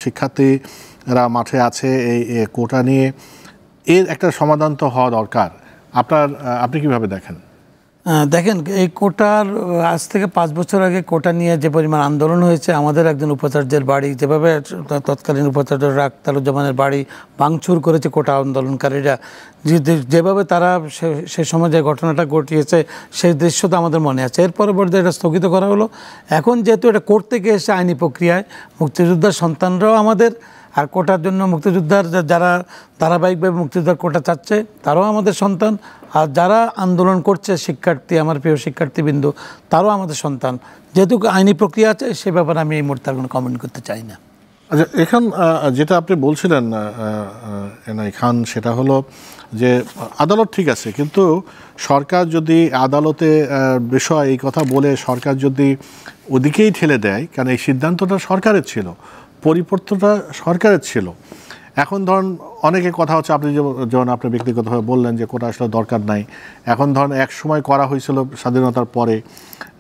শিক্ষার্থীরা মাঠে আছে এই কোটা নিয়ে, এর একটা সমাধান তো হওয়া দরকার। আপনি কিভাবে দেখেন? দেখেন, এই কোটার আজ থেকে 5 বছর আগে কোটা নিয়ে যে পরিমাণ আন্দোলন হয়েছে, আমাদের একজন উপাচার্যের বাড়ি, যেভাবে তৎকালীন উপাচার্য রাখতারুজ্জামানের বাড়ি ভাঙচুর করেছে কোটা আন্দোলনকারীরা, যেভাবে তারা সে সময় যে ঘটনাটা ঘটিয়েছে সেই দৃশ্য তো আমাদের মনে আছে। এর পরবর্তীতে এটা স্থগিত করা হলো। এখন যেহেতু এটা কোর্ট থেকে এসে আইনি প্রক্রিয়ায়, মুক্তিযোদ্ধার সন্তানরাও আমাদের, আর কোটার জন্য মুক্তিযোদ্ধার যারা ধারাবাহিকভাবে মুক্তিযোদ্ধার কোটা চাচ্ছে তারাও আমাদের সন্তান, আর যারা আন্দোলন করছে শিক্ষার্থী, আমার প্রিয় শিক্ষার্থীবৃন্দ, তারাও আমাদের সন্তান। যেহেতু আইনি প্রক্রিয়া আছে, সে ব্যাপারে আমি এই মুহূর্তে আর কোনো কমেন্ট করতে চাই না। আচ্ছা, এখন যেটা আপনি বলছিলেন এনআই খান, সেটা হলো যে আদালত ঠিক আছে, কিন্তু সরকার যদি আদালতে বিষয় এই কথা বলে সরকার যদি ওদিকেই ঠেলে দেয়, কারণ এই সিদ্ধান্তটা সরকারের ছিল, পরিবর্তনটা সরকারের ছিল। এখন ধরুন অনেকে কথা হচ্ছে, আপনি যেমন আপনি ব্যক্তিগতভাবে বললেন যে কোটা আসলে দরকার নাই। এখন ধরুন এক সময় করা হয়েছিল স্বাধীনতার পরে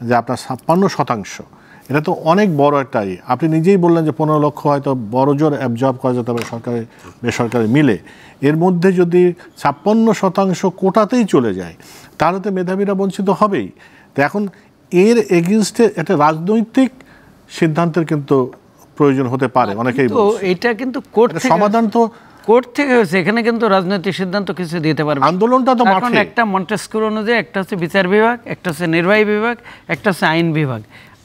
যে আপনার 56%, এটা তো অনেক বড় একটা আপনি নিজেই বললেন যে 15 লক্ষ হয়তো বড় জোর অ্যাবজর্ব করা যেতে পারে সরকারি বেসরকারি মিলে। এর মধ্যে যদি 56% কোটাতেই চলে যায়, তাহলে তো মেধাবীরা বঞ্চিত হবেই। তো এখন এর এগেইনস্টে একটা রাজনৈতিক সিদ্ধান্তের কিন্তু প্রয়োজন হতে পারে। অনেকেই এটা কিন্তু কোর্ট থেকে সমাধান তো কোর্ট থেকে হয়েছে, এখানে কিন্তু রাজনৈতিক সিদ্ধান্ত কিছু দিতে পারবে। আন্দোলনটা তো মাঠে, একটা মন্টেস্কিউ অনুযায়ী একটা হচ্ছে বিচার বিভাগ, একটা হচ্ছে নির্বাহী বিভাগ, একটা হচ্ছে আইন বিভাগ।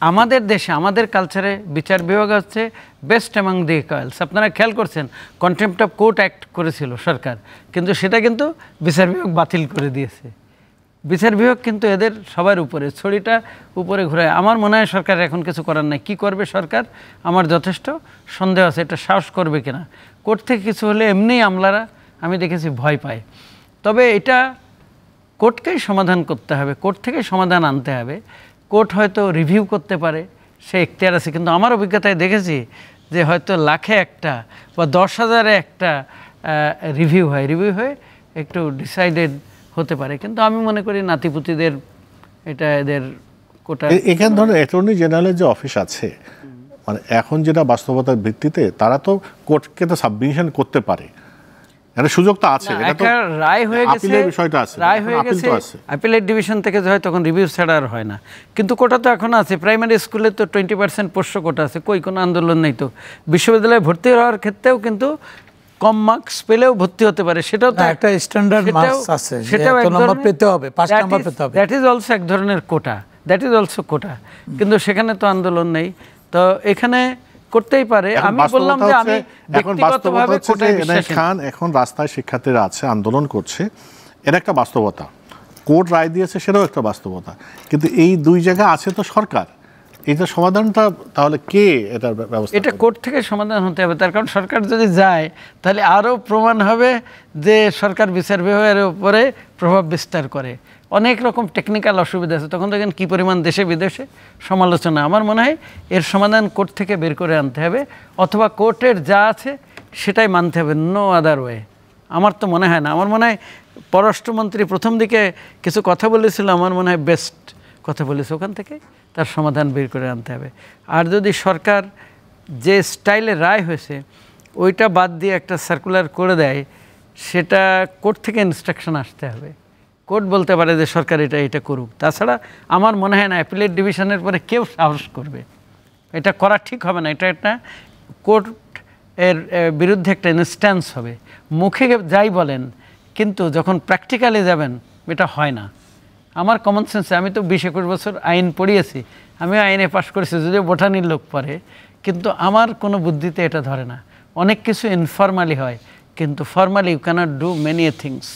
আমাদের দেশে, আমাদের কালচারে বিচার বিভাগ হচ্ছে বেস্ট অ্যামাং দি ইকুয়ালস। আপনারা খেয়াল করছেন, কন্টেম্পট অফ কোর্ট অ্যাক্ট করেছিল সরকার, কিন্তু সেটা কিন্তু বিচার বিভাগ বাতিল করে দিয়েছে। বিচার বিভাগ কিন্তু এদের সবার উপরে, ছড়িটা উপরে ঘুরে। আমার মনে হয় সরকারের এখন কিছু করার নাই। কি করবে সরকার, আমার যথেষ্ট সন্দেহ আছে এটা সাহস করবে কিনা। কোর্ট থেকে কিছু হলে এমনি আমলারা আমি দেখেছি ভয় পায়। তবে এটা কোর্টকেই সমাধান করতে হবে, কোর্ট থেকে সমাধান আনতে হবে। কোর্ট হয়তো রিভিউ করতে পারে, সে এখতিয়ার আছে, কিন্তু আমার অভিজ্ঞতায় দেখেছি যে হয়তো লাখে একটা বা 10,000-এ একটা রিভিউ হয়ে একটু ডিসাইডেড হতে পারে। কিন্তু আমি মনে করি নাতিপুতিদের এটা এদের কোটা। এখানে ধরুন অ্যাটর্নি জেনারেলের যে অফিস আছে, মানে এখন যেটা বাস্তবতার ভিত্তিতে তারা তো কোর্টকে তো সাবমিশন করতে পারে, এটা সুযোগ তো আছে। এটা তো রায় হয়ে গেছে, আপিলের বিষয়টা আছে, রায় হয়ে গেছে, আপিলের ডিভিশন থেকে হয় তখন রিভিউ ছাড়া আর হয় না। কিন্তু কোটা তো এখন আছে, প্রাইমারি স্কুলে তো 20% পোষ্য কোটা আছে, কই কোনো আন্দোলন নেই তো। বিশ্ববিদ্যালয়ে ভর্তি হওয়ার ক্ষেত্রেও কিন্তু কম মার্কস পেলেও ভর্তি হতে পারে, সেটাও তো একটা স্ট্যান্ডার্ড মার্কস আছে, সেটাও এক নম্বর পেতে হবে, 5 নাম্বার পেতে হবে। দ্যাট ইজ অলসো এক ধরনের কোটা, দ্যাট ইজ অলসো কোটা। কিন্তু সেখানে তো আন্দোলন নেই, তো এখানে করতেই পারে। আমি বললাম যে আমি ব্যক্তিগতভাবে কোটায় বিশ্বাসী। খান এখন রাস্তায় শিক্ষার্থীরা আছে, আন্দোলন করছে, এটা একটা বাস্তবতা। কোর্ট রায় দিয়েছে, সেটাও একটা বাস্তবতা। কিন্তু এই দুই জায়গা আছে তো সরকার, এটা সমাধানটা তাহলে কে এটার ব্যবস্থা? এটা কোর্ট থেকে সমাধান হতে হবে। তার কারণ সরকার যদি যায় তাহলে আরও প্রমাণ হবে যে সরকার বিচার বিভাগের উপরে প্রভাব বিস্তার করে। অনেক রকম টেকনিক্যাল অসুবিধা আছে, তখন দেখেন কী পরিমাণ দেশে বিদেশে সমালোচনা। আমার মনে হয় এর সমাধান কোর্ট থেকে বের করে আনতে হবে, অথবা কোর্টের যা আছে সেটাই মানতে হবে, নো আদার ওয়ে। আমার তো মনে হয় না। আমার মনে হয় পররাষ্ট্রমন্ত্রী প্রথম দিকে কিছু কথা বলেছিল, আমার মনে হয় বেস্ট কথা বলেছে, ওখান থেকে তার সমাধান বের করে আনতে হবে। আর যদি সরকার যে স্টাইলে রায় হয়েছে ওইটা বাদ দিয়ে একটা সার্কুলার করে দেয়, সেটা কোর্ট থেকে ইনস্ট্রাকশন আসতে হবে। কোর্ট বলতে পারে যে সরকার এটা করুক। তাছাড়া আমার মনে হয় না অ্যাপিলেট ডিভিশনের পরে কেউ সাহস করবে, এটা করা ঠিক হবে না। এটা একটা কোর্ট এর বিরুদ্ধে একটা ইনস্ট্যান্স হবে। মুখে যাই বলেন, কিন্তু যখন প্র্যাকটিক্যালি যাবেন এটা হয় না। আমার কমন সেন্সে, আমি তো 20-21 বছর আইন পড়িয়েছি, আমি আইনে পাশ করেছি, যদিও বোটানির লোক পড়ে, কিন্তু আমার কোনো বুদ্ধিতে এটা ধরে না। অনেক কিছু ইনফর্মালি হয়, কিন্তু formally you can't do many things.